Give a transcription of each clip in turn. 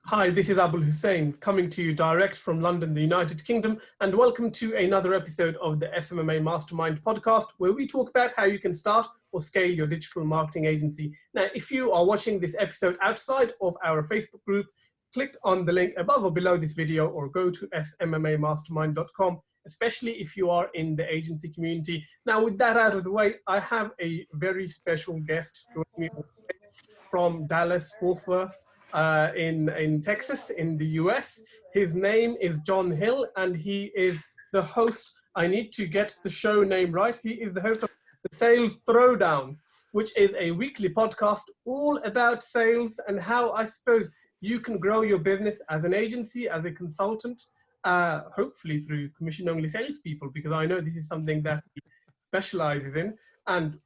Hi, this is Abul Hussain coming to you direct from London, the United Kingdom, and welcome to another episode of the SMMA Mastermind podcast, where we talk about how you can start or scale your digital marketing agency. Now, if you are watching this episode outside of our Facebook group, click on the link above or below this video or go to smmamastermind.com, especially if you are in the agency community. Now, with that out of the way, I have a very special guest joining me from Dallas, Fort Worth, in Texas, in the US. His name is John Hill, and he is the host. I need to get the show name right. He is the host of the Sales Throwdown, which is a weekly podcast all about sales and how, I suppose, you can grow your business as an agency, as a consultant, hopefully through commission-only salespeople, because I know this is something that he specializes in. And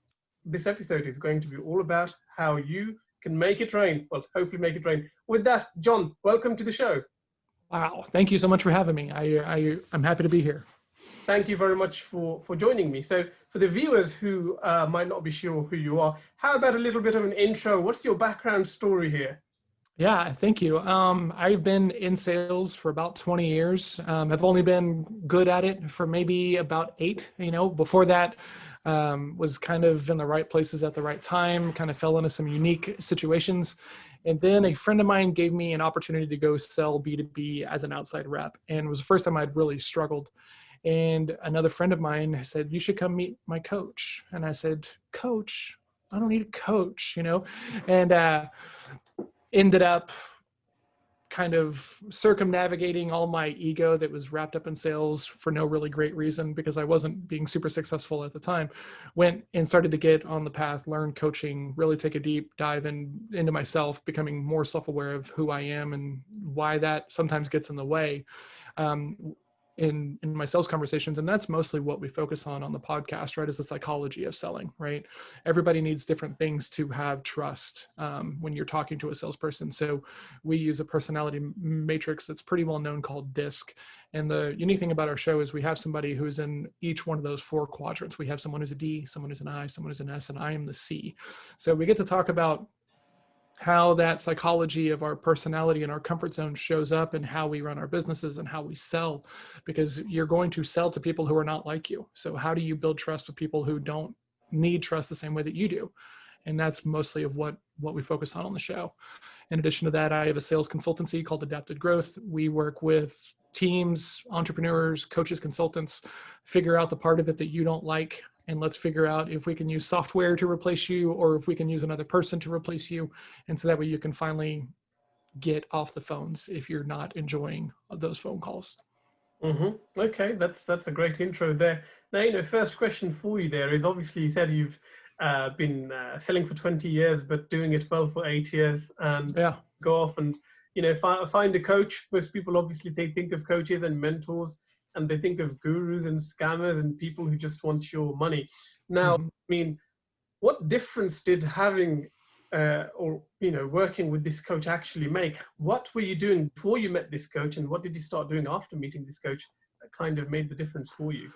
this episode is going to be all about how you can make it rain. Well, hopefully make it rain. With that, John, welcome to the show. Wow. Thank you so much for having me. I'm happy to be here. Thank you very much for joining me. So for the viewers who might not be sure who you are, how about a little bit of an intro? What's your background story here? Yeah, thank you. I've been in sales for about 20 years. I've only been good at it for maybe about 8, before that. Was kind of in the right places at the right time, kind of fell into some unique situations. And then a friend of mine gave me an opportunity to go sell B2B as an outside rep. And it was the first time I'd really struggled. And another friend of mine said, "You should come meet my coach." And I said, "Coach? I don't need a coach," and ended up kind of circumnavigating all my ego that was wrapped up in sales for no really great reason, because I wasn't being super successful at the time. Went and started to get on the path, learn coaching, really take a deep dive into myself, becoming more self-aware of who I am and why that sometimes gets in the way in my sales conversations. And that's mostly what we focus on the podcast, right? Is the psychology of selling, right? Everybody needs different things to have trust when you're talking to a salesperson. So we use a personality matrix that's pretty well known called DISC. And the unique thing about our show is we have somebody who's in each one of those 4 quadrants. We have someone who's a D, someone who's an I, someone who's an S, and I am the C. So we get to talk about how that psychology of our personality and our comfort zone shows up and how we run our businesses and how we sell, because you're going to sell to people who are not like you. So how do you build trust with people who don't need trust the same way that you do? And that's mostly of what we focus on the show. In addition to that, I have a sales consultancy called Adapted Growth. We work with teams, entrepreneurs, coaches, consultants, figure out the part of it that you don't like, and let's figure out if we can use software to replace you or if we can use another person to replace you. And so that way you can finally get off the phones if you're not enjoying those phone calls. Mm-hmm. Okay, that's a great intro there. Now, first question for you there is, obviously you said you've been selling for 20 years, but doing it well for 8 years, and go off and, find a coach. Most people, obviously, they think of coaches and mentors, and they think of gurus and scammers and people who just want your money. Now, I mean, what difference did having working with this coach actually make? What were you doing before you met this coach, and what did you start doing after meeting this coach that kind of made the difference for you?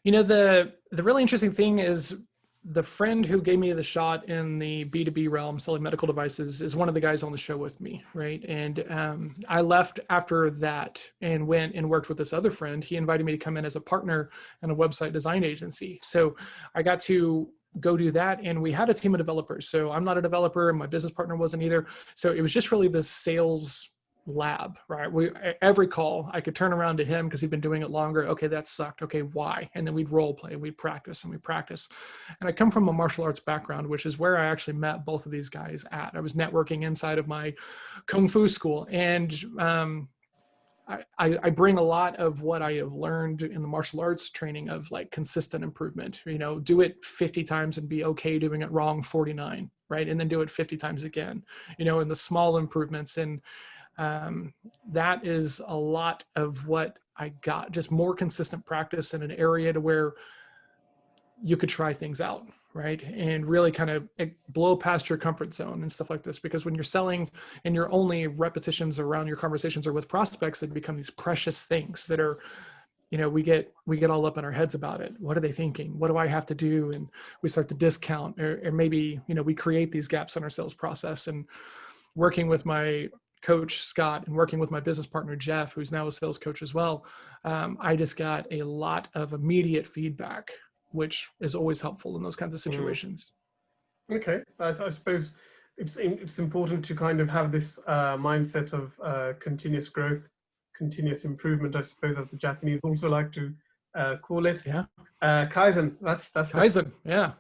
The really interesting thing is, the friend who gave me the shot in the B2B realm, selling medical devices, is one of the guys on the show with me, right? And I left after that and went and worked with this other friend. He invited me to come in as a partner in a website design agency. So I got to go do that, and we had a team of developers. So I'm not a developer, and my business partner wasn't either. So it was just really the sales lab, right? Every call I could turn around to him because he'd been doing it longer. Okay, that sucked. Okay, why? And then we'd role play, we'd practice. And I come from a martial arts background, which is where I actually met both of these guys at. I was networking inside of my Kung Fu school, and I bring a lot of what I have learned in the martial arts training of like consistent improvement. Do it 50 times and be okay doing it wrong 49, right? And then do it 50 times again, and the small improvements. And that is a lot of what I got, just more consistent practice in an area to where you could try things out, right? And really kind of blow past your comfort zone and stuff like this. Because when you're selling and your only repetitions around your conversations are with prospects, they become these precious things that are, we get all up in our heads about it. What are they thinking? What do I have to do? And we start to discount, or maybe, we create these gaps in our sales process. And working with my Coach Scott and working with my business partner, Jeff, who's now a sales coach as well, I just got a lot of immediate feedback, which is always helpful in those kinds of situations. Okay, I suppose it's important to kind of have this mindset of continuous growth, continuous improvement, I suppose, as the Japanese also like to call it. Yeah. Kaizen, that's Kaizen, yeah.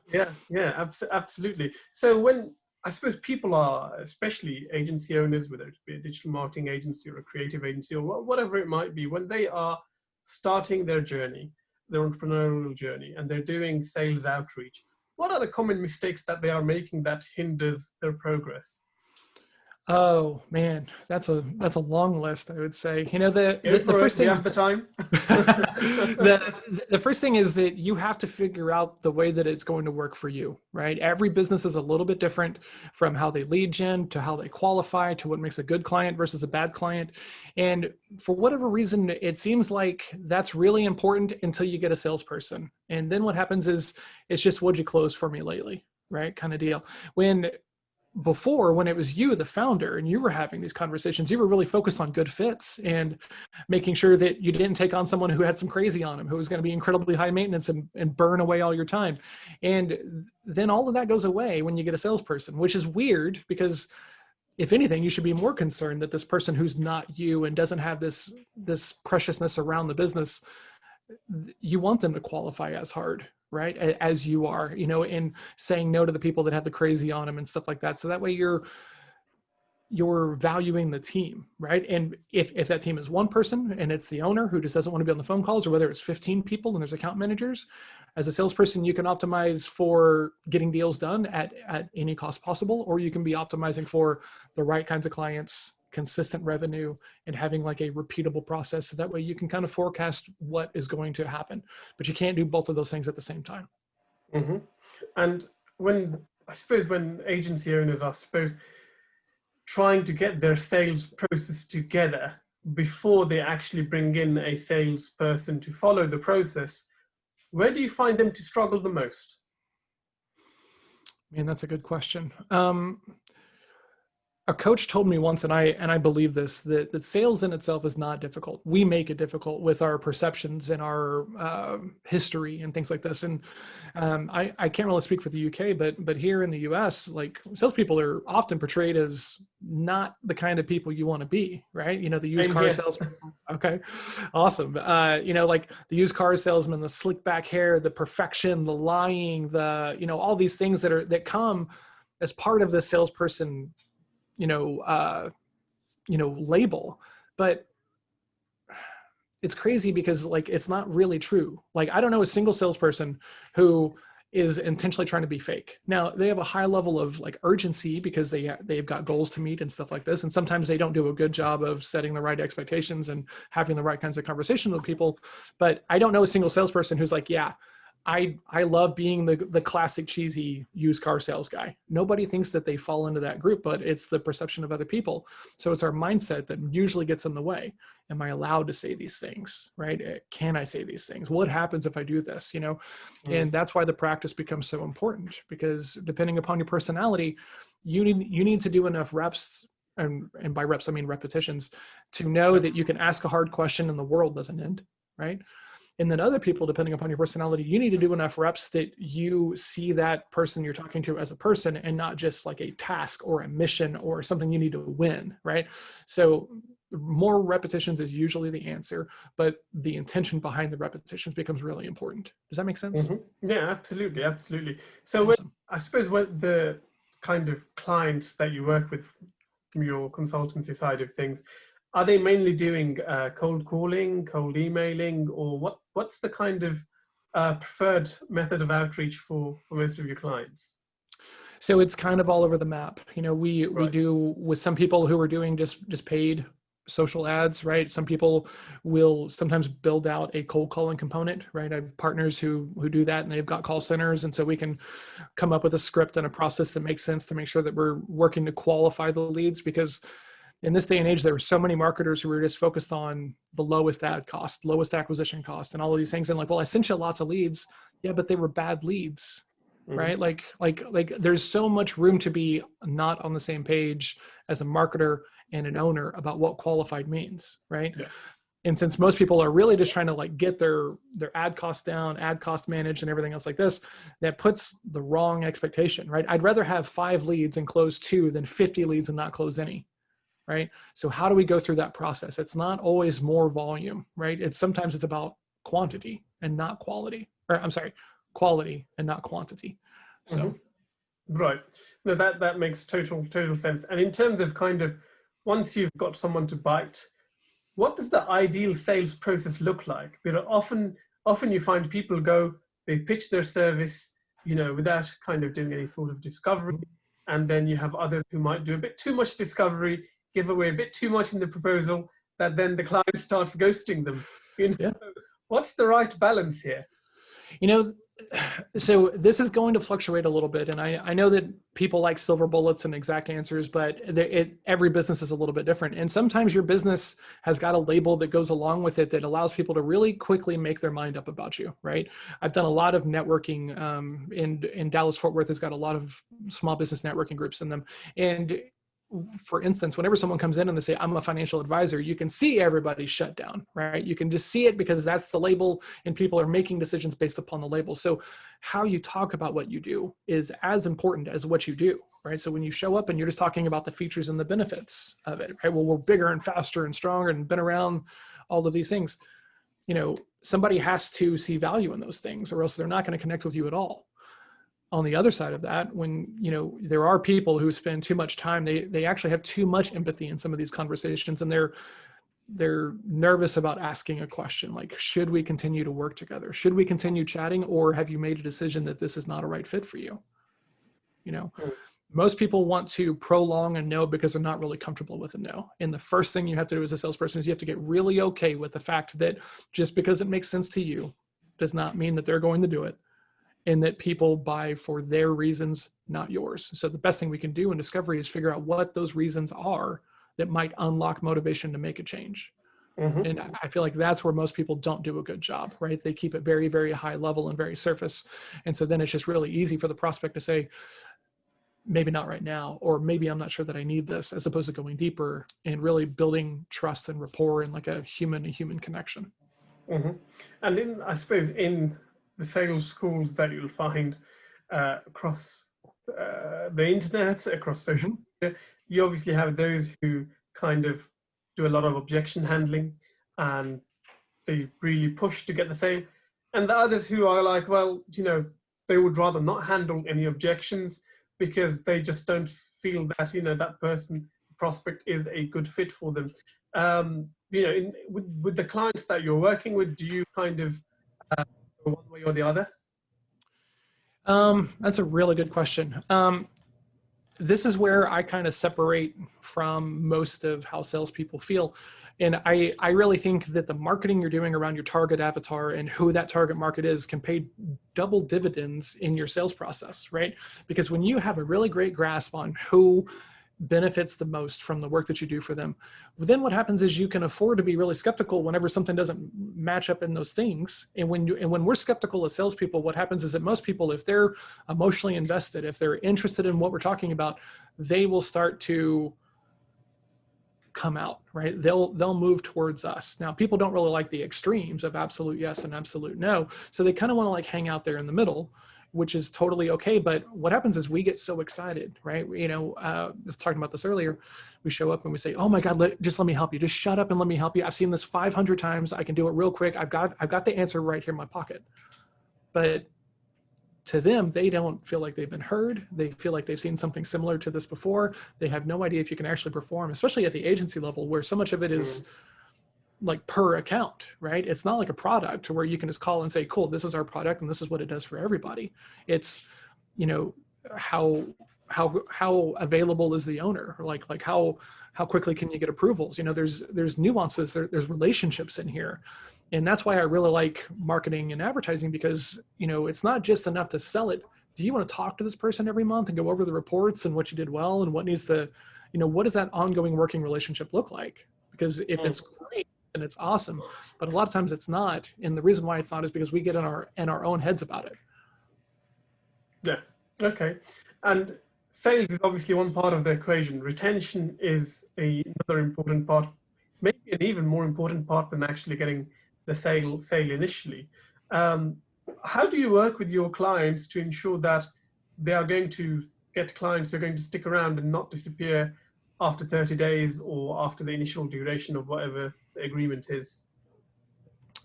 Yeah, absolutely. So when, I suppose people are, especially agency owners, whether it be a digital marketing agency or a creative agency or whatever it might be, when they are starting their journey, their entrepreneurial journey, and they're doing sales outreach, what are the common mistakes that they are making that hinders their progress? Oh man, that's a long list, I would say. You know, the first thing, we have the time. the first thing is that you have to figure out the way that it's going to work for you, right? Every business is a little bit different, from how they lead gen to how they qualify to what makes a good client versus a bad client. And for whatever reason, it seems like that's really important until you get a salesperson. And then what happens is it's just, what'd you close for me lately, right? Kind of deal. Before, when it was you, the founder, and you were having these conversations, you were really focused on good fits and making sure that you didn't take on someone who had some crazy on him, who was going to be incredibly high maintenance and burn away all your time. And then all of that goes away when you get a salesperson, which is weird, because if anything, you should be more concerned that this person who's not you and doesn't have this preciousness around the business, you want them to qualify as hard, right, as you are, you know, in saying no to the people that have the crazy on them and stuff like that. So that way you're valuing the team, right? And if that team is one person and it's the owner who just doesn't want to be on the phone calls, or whether it's 15 people and there's account managers, as a salesperson, you can optimize for getting deals done at any cost possible, or you can be optimizing for the right kinds of clients, consistent revenue, and having like a repeatable process. So that way you can kind of forecast what is going to happen, but you can't do both of those things at the same time. Mm-hmm. And when agency owners are trying to get their sales process together before they actually bring in a salesperson to follow the process, where do you find them to struggle the most? Man, that's a good question. A coach told me once, and I believe this, that sales in itself is not difficult. We make it difficult with our perceptions and our history and things like this. And I can't really speak for the UK, but here in the US, like, salespeople are often portrayed as not the kind of people you want to be, right? You know, the used car salesman. Okay, awesome. You know, like the used car salesman, the slick back hair, the perfection, the lying, all these things that come as part of the salesperson label. But it's crazy because, like, it's not really true. Like, I don't know a single salesperson who is intentionally trying to be fake. Now, they have a high level of like urgency because they've got goals to meet and stuff like this. And sometimes they don't do a good job of setting the right expectations and having the right kinds of conversation with people. But I don't know a single salesperson who's like, yeah, I love being the classic cheesy used car sales guy. Nobody thinks that they fall into that group, but it's the perception of other people. So it's our mindset that usually gets in the way. Am I allowed to say these things, right? Can I say these things? What happens if I do this, And that's why the practice becomes so important, because depending upon your personality, you need to do enough reps, and by reps, I mean repetitions, to know that you can ask a hard question and the world doesn't end, right? And then other people, depending upon your personality, you need to do enough reps that you see that person you're talking to as a person and not just like a task or a mission or something you need to win, right? So more repetitions is usually the answer, but the intention behind the repetitions becomes really important. Does that make sense? Mm-hmm. Yeah, absolutely. So awesome. I suppose what the kind of clients that you work with from your consultancy side of things, are they mainly doing cold calling, cold emailing, or what's the kind of preferred method of outreach for most of your clients? So it's kind of all over the map. We do with some people who are doing just paid social ads, right? Some people will sometimes build out a cold calling component, right? I have partners who do that, and they've got call centers. And so we can come up with a script and a process that makes sense to make sure that we're working to qualify the leads, because in this day and age, there were so many marketers who were just focused on the lowest ad cost, lowest acquisition cost, and all of these things. And like, well, I sent you lots of leads. Yeah, but they were bad leads, right? Like there's so much room to be not on the same page as a marketer and an owner about what qualified means, right? Yeah. And since most people are really just trying to like get their ad costs down, ad cost managed and everything else like this, that puts the wrong expectation, right? I'd rather have 5 leads and close 2 than 50 leads and not close any, right? So how do we go through that process? It's not always more volume, right? Sometimes it's about quantity and not quality, or I'm sorry, quality and not quantity. So. Right. No, that makes total sense. And in terms of kind of, once you've got someone to bite, what does the ideal sales process look like? You know, often you find people go, they pitch their service, you know, without kind of doing any sort of discovery. And then you have others who might do a bit too much discovery, give away a bit too much in the proposal, that then the client starts ghosting them. You know, Yeah. What's the right balance here? You know, so this is going to fluctuate a little bit. And I know that people like silver bullets and exact answers, but every business is a little bit different. And sometimes your business has got a label that goes along with it that allows people to really quickly make their mind up about you, right? I've done a lot of networking in Dallas, Fort Worth has got a lot of small business networking groups in them. And for instance, whenever someone comes in and they say, I'm a financial advisor, you can see everybody shut down, right? You can just see it because that's the label and people are making decisions based upon the label. So how you talk about what you do is as important as what you do, right? So when you show up and you're just talking about the features and the benefits of it, right? Well, we're bigger and faster and stronger and been around all of these things. You know, somebody has to see value in those things or else they're not going to connect with you at all. On the other side of that, when, you know, there are people who spend too much time, they actually have too much empathy in some of these conversations, and they're nervous about asking a question like, should we continue to work together? Should we continue chatting, or have you made a decision that this is not a right fit for you? You know, most people want to prolong a no because they're not really comfortable with a no. And the first thing you have to do as a salesperson is you have to get really okay with the fact that just because it makes sense to you does not mean that they're going to do it. And that people buy for their reasons, not yours. So the best thing we can do in discovery is figure out what those reasons are that might unlock motivation to make a change. And I feel like that's where most people don't do a good job, right? They keep it very, very high level and very surface. And so then it's just really easy for the prospect to say, maybe not right now, or maybe I'm not sure that I need this, as opposed to going deeper and really building trust and rapport and like a human connection. And I suppose in the sales schools that you'll find across the internet, across social media, you obviously have those who kind of do a lot of objection handling and they really push to get the sale. And the others who are like, well, you know, they would rather not handle any objections because they just don't feel that, you know, that person, prospect, is a good fit for them. You know, with the clients that you're working with, do you kind of one way or the other? That's a really good question. This is where I kind of separate from most of how salespeople feel. And I really think that the marketing you're doing around your target avatar and who that target market is can pay double dividends in your sales process, right? Because when you have a really great grasp on who benefits the most from the work that you do for them, then what happens is you can afford to be really skeptical whenever something doesn't match up in those things. And when we're skeptical as salespeople, what happens is that most people, if they're emotionally invested, if they're interested in what we're talking about, they will start to come out, right? They'll move towards us. Now, people don't really like the extremes of absolute yes and absolute no. So they kind of want to like hang out there in the middle, which is totally okay. But what happens is we get so excited, right? You know, I was talking about this earlier. We show up and we say, oh my God, just let me help you. Just shut up and let me help you. I've seen this 500 times. I can do it real quick. I've got the answer right here in my pocket. But to them, they don't feel like they've been heard. They feel like they've seen something similar to this before. They have no idea if you can actually perform, especially at the agency level where so much of it is like per account, right? It's not like a product where you can just call and say, cool, this is our product and this is what it does for everybody. It's, you know, how available is the owner? Like how quickly can you get approvals? You know, there's nuances, there's relationships in here. And that's why I really like marketing and advertising, because, you know, it's not just enough to sell it. Do you want to talk to this person every month and go over the reports and what you did well and what needs to, you know, what does that ongoing working relationship look like? Because if it's great, and it's awesome, but a lot of times it's not. And the reason why it's not is because we get in our own heads about it. Yeah. Okay. And sales is obviously one part of the equation. Retention is another important part, maybe an even more important part than actually getting the sale initially. How do you work with your clients to ensure that they are going to get clients who are going to stick around and not disappear after 30 days or after the initial duration of whatever the agreement is?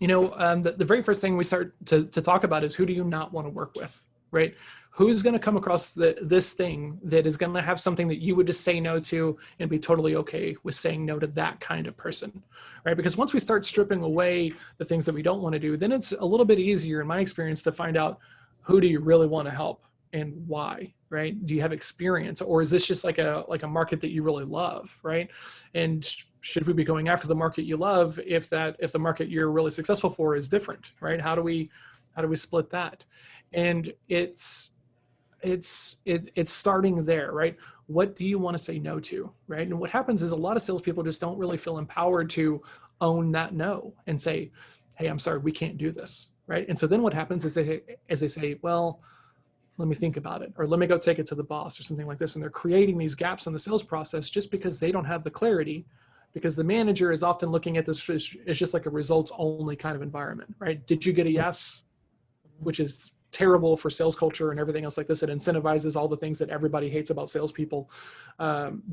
You know, the very first thing we start to talk about is, who do you not want to work with, right? Who's going to come across this thing that is going to have something that you would just say no to and be totally okay with saying no to that kind of person, right? Because once we start stripping away the things that we don't want to do, then it's a little bit easier, in my experience, to find out who do you really want to help and why, right? Do you have experience, or is this just like a market that you really love, right? And should we be going after the market you love if the market you're really successful for is different, right? How do we split that? And it's starting there, right? What do you want to say no to, right? And what happens is a lot of salespeople just don't really feel empowered to own that no and say, hey, I'm sorry, we can't do this, right? And so then what happens is they say, well, let me think about it, or let me go take it to the boss or something like this. And they're creating these gaps in the sales process just because they don't have the clarity, because the manager is often looking at this as just like a results only kind of environment, right? Did you get a yes? Which is terrible for sales culture and everything else like this. It incentivizes all the things that everybody hates about salespeople.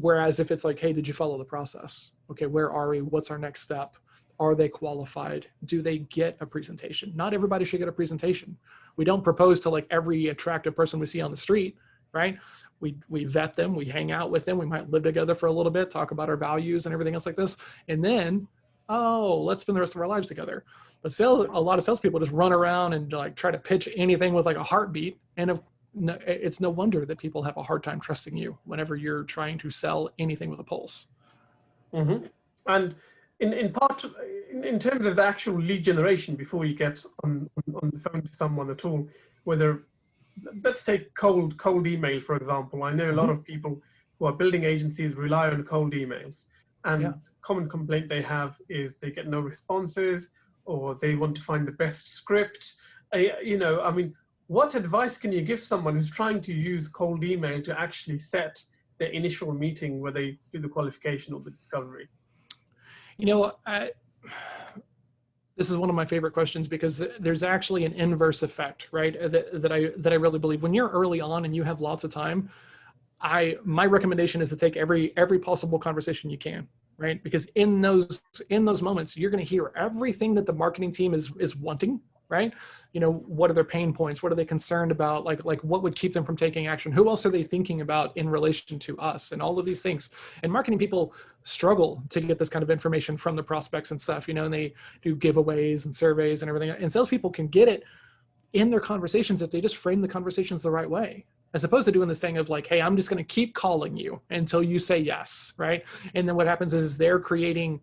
Whereas if it's like, hey, did you follow the process? Okay, where are we? What's our next step? Are they qualified? Do they get a presentation? Not everybody should get a presentation. We don't propose to like every attractive person we see on the street, right? We vet them, we hang out with them, we might live together for a little bit, talk about our values and everything else like this. And then, oh, let's spend the rest of our lives together. But a lot of salespeople just run around and like try to pitch anything with like a heartbeat. And it's no wonder that people have a hard time trusting you whenever you're trying to sell anything with a pulse. Mm-hmm. And in part, in terms of the actual lead generation, before you get on the phone to someone at all, whether, let's take cold email, for example. I know a lot of people who are building agencies rely on cold emails, and common complaint they have is they get no responses, or they want to find the best script. You know, I mean, what advice can you give someone who's trying to use cold email to actually set the initial meeting where they do the qualification or the discovery? You know, this is one of my favorite questions, because there's actually an inverse effect, right? That I really believe. When you're early on and you have lots of time, my recommendation is to take every possible conversation you can, right? Because in those moments, you're going to hear everything that the marketing team is wanting, right? You know, what are their pain points? What are they concerned about? Like what would keep them from taking action? Who else are they thinking about in relation to us? And all of these things. And marketing people struggle to get this kind of information from the prospects and stuff, you know, and they do giveaways and surveys and everything. And salespeople can get it in their conversations if they just frame the conversations the right way, as opposed to doing this thing of like, hey, I'm just going to keep calling you until you say yes, right? And then what happens is they're creating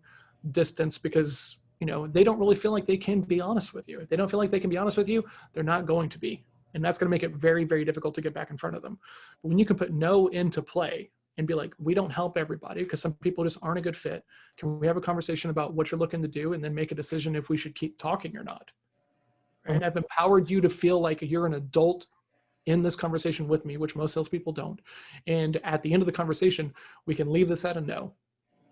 distance because, you know, they don't really feel like they can be honest with you. If they don't feel like they can be honest with you, they're not going to be. And that's going to make it very, very difficult to get back in front of them. But when you can put no into play and be like, we don't help everybody because some people just aren't a good fit. Can we have a conversation about what you're looking to do and then make a decision if we should keep talking or not? And I've empowered you to feel like you're an adult in this conversation with me, which most salespeople don't. And at the end of the conversation, we can leave this at a no,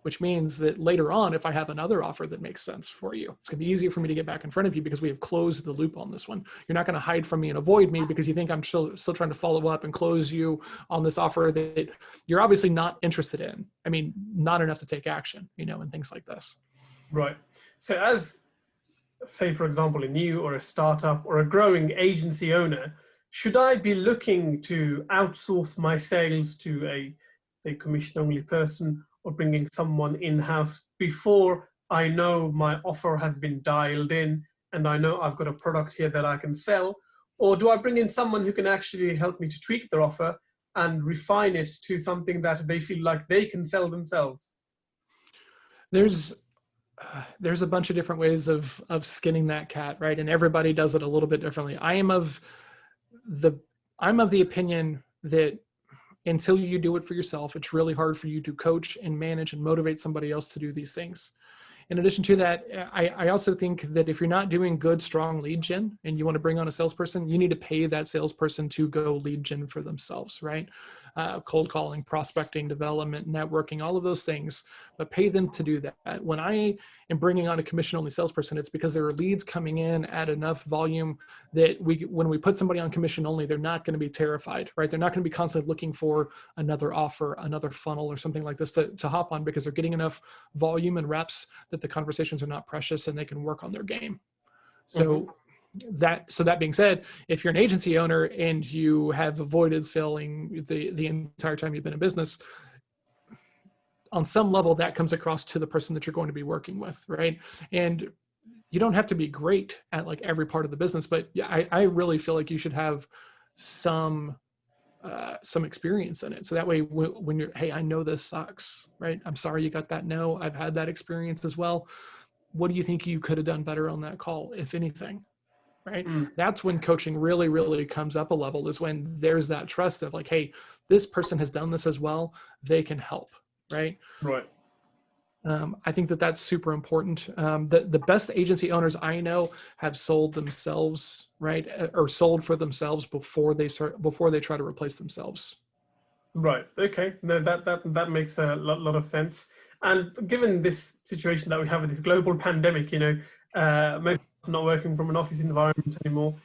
which means that later on, if I have another offer that makes sense for you, it's going to be easier for me to get back in front of you because we have closed the loop on this one. You're not going to hide from me and avoid me because you think I'm still trying to follow up and close you on this offer that you're obviously not interested in. I mean, not enough to take action, you know, and things like this. Right. So as, say, for example, a new or a startup or a growing agency owner, should I be looking to outsource my sales to a commission-only person, or bringing someone in-house before I know my offer has been dialed in and I know I've got a product here that I can sell? Or do I bring in someone who can actually help me to tweak their offer and refine it to something that they feel like they can sell themselves? There's a bunch of different ways of skinning that cat, right? And everybody does it a little bit differently. I'm of the opinion that until you do it for yourself, it's really hard for you to coach and manage and motivate somebody else to do these things. in addition to that, I also think that if you're not doing good, strong lead gen and you want to bring on a salesperson, you need to pay that salesperson to go lead gen for themselves, right? Cold calling, prospecting, development, networking, all of those things, but pay them to do that. When I am bringing on a commission-only salesperson, it's because there are leads coming in at enough volume that when we put somebody on commission-only, they're not going to be terrified, right? They're not going to be constantly looking for another offer, another funnel, or something like this to hop on, because they're getting enough volume and reps that the conversations are not precious and they can work on their game. So that being said, if you're an agency owner and you have avoided selling the entire time you've been in business, on some level that comes across to the person that you're going to be working with, right? And you don't have to be great at like every part of the business, but I really feel like you should have some experience in it. So that way when you're, hey, I know this sucks, right? I'm sorry you got that no. I've had that experience as well. What do you think you could have done better on that call, if anything? Right? That's when coaching really, really comes up a level, is when there's that trust of like, hey, this person has done this as well. They can help, right? Right. I think that that's super important. The best agency owners I know have sold themselves, right? Or sold for themselves before they try to replace themselves. Right. Okay. No, that makes a lot of sense. And given this situation that we have with this global pandemic, most of us are not working from an office environment anymore.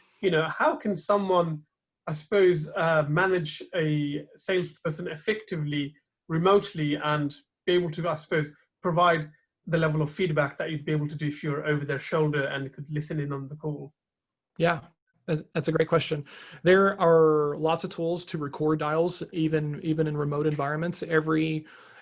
How can someone, I suppose, manage a salesperson effectively remotely and be able to, I suppose, provide the level of feedback that you'd be able to do if you're over their shoulder and could listen in on the call? Yeah, that's a great question. There are lots of tools to record dials, even in remote environments.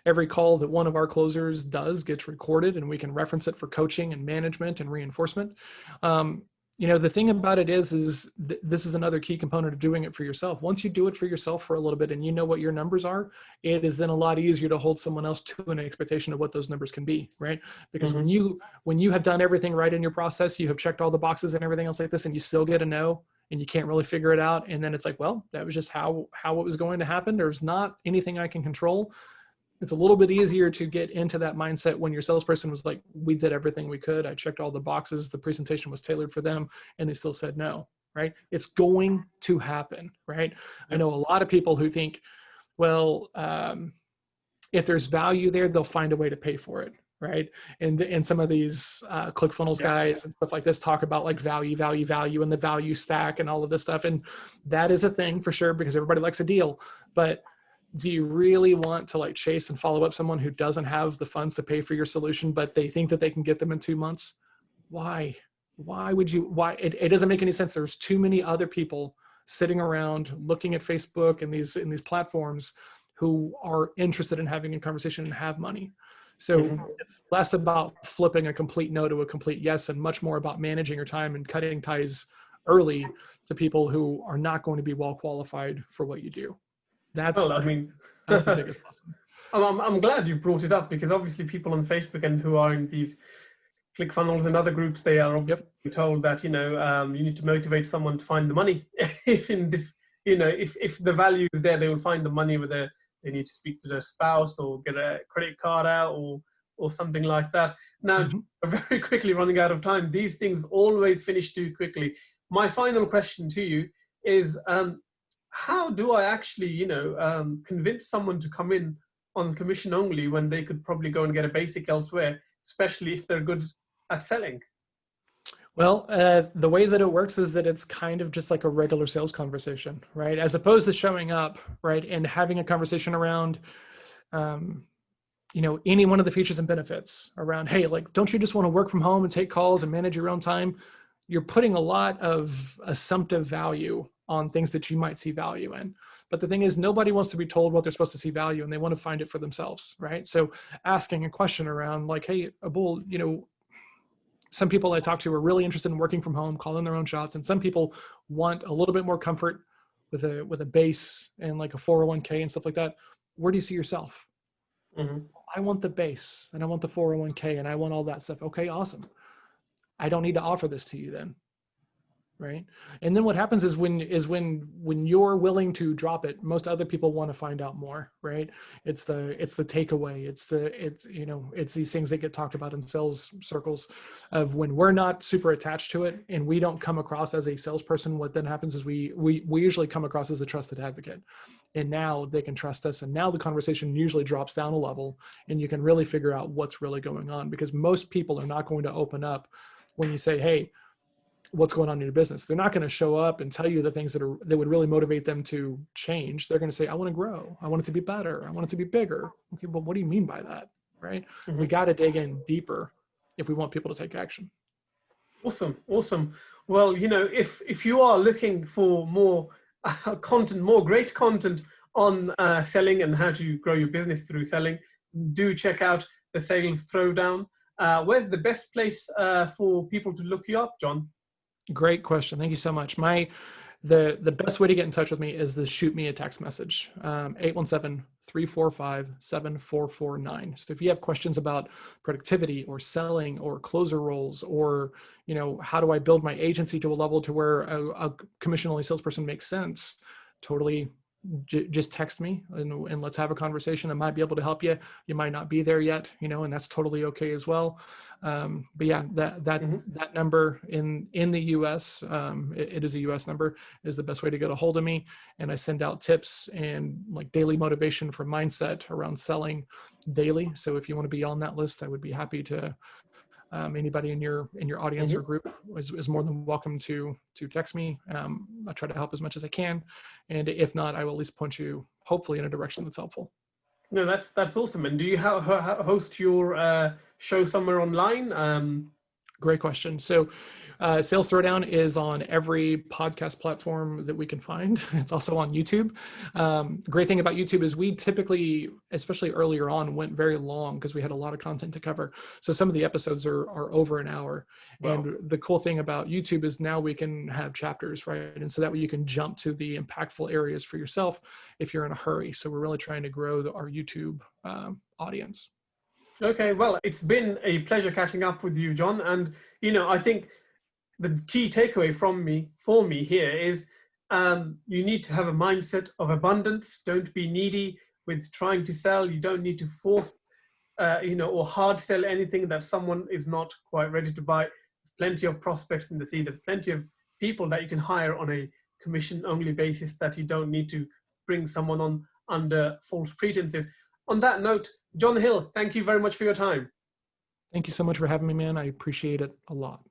Every call that one of our closers does gets recorded, and we can reference it for coaching and management and reinforcement. The thing about it is this is another key component of doing it for yourself. Once you do it for yourself for a little bit and you know what your numbers are, it is then a lot easier to hold someone else to an expectation of what those numbers can be, right? Because when you have done everything right in your process, you have checked all the boxes and everything else like this, and you still get a no, and you can't really figure it out, and then it's like, well, that was just how it was going to happen. There's not anything I can control. It's a little bit easier to get into that mindset when your salesperson was like, we did everything we could. I checked all the boxes. The presentation was tailored for them, and they still said no, right? It's going to happen, right? I know a lot of people who think, well, if there's value there, they'll find a way to pay for it, right? And some of these ClickFunnels guys and stuff like this talk about like value, and the value stack and all of this stuff. And that is a thing for sure, because everybody likes a deal. But do you really want to like chase and follow up someone who doesn't have the funds to pay for your solution, but they think that they can get them in 2 months? Why would you? It doesn't make any sense. There's too many other people sitting around looking at Facebook and these platforms who are interested in having a conversation and have money. So it's less about flipping a complete no to a complete yes, and much more about managing your time and cutting ties early to people who are not going to be well qualified for what you do. That's the biggest lesson. I'm glad you brought it up, because obviously people on Facebook and who are in these ClickFunnels and other groups, they are obviously told that, you need to motivate someone to find the money. if the value is there, they will find the money, whether they need to speak to their spouse or get a credit card out or something like that. Now, very quickly running out of time, these things always finish too quickly. My final question to you is, how do I actually, convince someone to come in on commission only when they could probably go and get a basic elsewhere, especially if they're good at selling? Well, the way that it works is that it's kind of just like a regular sales conversation, right? As opposed to showing up, right, and having a conversation around, any one of the features and benefits around, hey, like, don't you just want to work from home and take calls and manage your own time? You're putting a lot of assumptive value on things that you might see value in. But the thing is, nobody wants to be told what they're supposed to see value, and they want to find it for themselves, right? So asking a question around like, hey, Abul, some people I talk to are really interested in working from home, calling their own shots. And some people want a little bit more comfort with a base and like a 401k and stuff like that. Where do you see yourself? I want the base, and I want the 401k, and I want all that stuff. Okay, awesome. I don't need to offer this to you then, right? And then what happens is when you're willing to drop it, most other people want to find out more, right? It's the takeaway. It's these things that get talked about in sales circles of when we're not super attached to it and we don't come across as a salesperson. What then happens is we usually come across as a trusted advocate, and now they can trust us. And now the conversation usually drops down a level and you can really figure out what's really going on, because most people are not going to open up when you say, hey, what's going on in your business. They're not going to show up and tell you the things that would really motivate them to change. They're going to say, I want to grow. I want it to be better. I want it to be bigger. Okay, but what do you mean by that? Right? Mm-hmm. We got to dig in deeper if we want people to take action. Awesome. Awesome. Well, if you are looking for more content, more great content on selling and how to grow your business through selling, do check out the Sales Throwdown. Where's the best place for people to look you up, John? Great question. Thank you so much. The best way to get in touch with me is to shoot me a text message, 817-345-7449. So if you have questions about productivity or selling or closer roles, or, how do I build my agency to a level to where a commission-only salesperson makes sense, totally just text me and let's have a conversation. I might be able to help you. You might not be there yet, and that's totally okay as well. But yeah, that number in the US, it is a US number, is the best way to get a hold of me. And I send out tips and like daily motivation for mindset around selling daily. So if you want to be on that list, I would be happy to. Anybody in your audience or group is more than welcome to text me. I try to help as much as I can, and if not, I will at least point you hopefully in a direction that's helpful. No, that's awesome. And do you host your show somewhere online? Great question. So Sales Throwdown is on every podcast platform that we can find. It's also on YouTube. Great thing about YouTube is we typically, especially earlier on, went very long because we had a lot of content to cover. So some of the episodes are over an hour. Wow. And the cool thing about YouTube is now we can have chapters, right? And so that way you can jump to the impactful areas for yourself if you're in a hurry. So we're really trying to grow our YouTube audience. Okay, well, it's been a pleasure catching up with you, John. And, I think the key takeaway for me here is you need to have a mindset of abundance. Don't be needy with trying to sell. You don't need to force, or hard sell anything that someone is not quite ready to buy. There's plenty of prospects in the sea. There's plenty of people that you can hire on a commission-only basis that you don't need to bring someone on under false pretenses. On that note, John Hill, thank you very much for your time. Thank you so much for having me, man. I appreciate it a lot.